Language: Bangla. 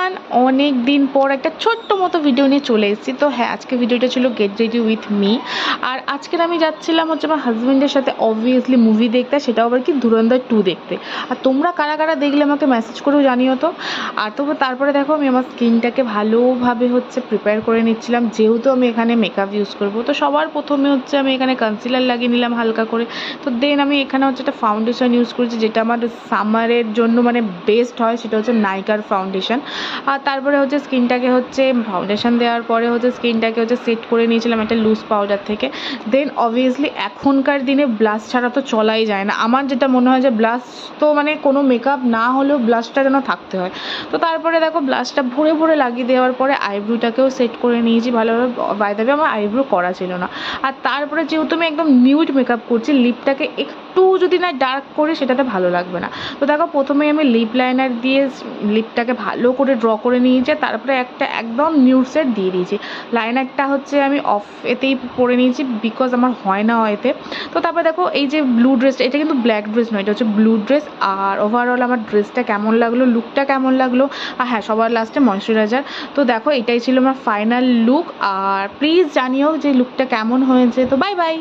এভরিওয়ান, অনেক দিন পর একটা ছোট্ট মতো ভিডিও নিয়ে চলে এসেছি। তো হ্যাঁ, আজকে ভিডিওটা ছিল গেট রেডি উইথ মি। আর আজকের আমি যাচ্ছিলাম হচ্ছে আমার হাজব্যান্ডের সাথে অবভিয়াসলি মুভি দেখতে, সেটাও আবার কি ধুরন্ধর 2 দেখতে। আর তোমরা কারা কারা দেখলে আমাকে মেসেজ করেও জানিও তো। আর তারপরে দেখো আমি আমার স্কিনটাকে ভালোভাবে হচ্ছে প্রিপেয়ার করে নিচ্ছিলাম, যেহেতু আমি এখানে মেকআপ ইউজ করবো। তো সবার প্রথমে হচ্ছে আমি এখানে কনসিলার লাগিয়ে নিলাম হালকা করে। তো দেন আমি এখানে হচ্ছে একটা ফাউন্ডেশন ইউজ করেছি, যেটা আমার সামারের জন্য মানে বেস্ট হয়, সেটা হচ্ছে নাইকার ফাউন্ডেশন। আর তারপরে হচ্ছে স্কিনটাকে হচ্ছে ফাউন্ডেশন দেওয়ার পরে হচ্ছে স্কিনটাকে হচ্ছে সেট করে নিয়েছিলাম একটা লুজ পাউডার থেকে। দেন অবভিয়াসলি এখনকার দিনে ব্লাশ ছাড়া তো চলাই যায় না। আমার যেটা মনে হয় যে ব্লাশ তো মানে কোনো মেকআপ না হলেও ব্লাশটা যেন থাকতে হয়। তো তারপরে দেখো ব্লাশটা ভরে ভরে লাগিয়ে দেওয়ার পরে আইব্রোটাকেও সেট করে নিয়েছি ভালোভাবে। বাই দ্য ওয়ে, আমার আইব্রো করা ছিল না। আর তারপরে যেহেতু আমি একদম নিউড মেকআপ করছি, লিপটাকে একটু যদি না ডার্ক করি সেটাতে ভালো লাগবে না। তো দেখো প্রথমেই আমি লিপ লাইনার দিয়ে লিপটাকে ভালো করে ড্র করে নিয়েছি, তারপরে একটা একদম নিউড শেড দিয়ে দিয়েছি। লাইনারটা হচ্ছে আমি অফ এতেই পরে নিয়েছি, বিকজ আমার হয় না এতে। তো তারপরে দেখো এই যে ব্লু ড্রেসটা, এটা কিন্তু ব্ল্যাক ড্রেস নয়, এটা হচ্ছে ব্লু ড্রেস। আর ওভারঅল আমার ড্রেসটা কেমন লাগলো, লুকটা কেমন লাগলো, আর হ্যাঁ সবার লাস্টে ময়শ্চারাইজার। তো দেখো এটাই ছিল আমার ফাইনাল লুক। আর প্লিজ জানিও যে লুকটা কেমন হয়েছে। তো বাই বাই।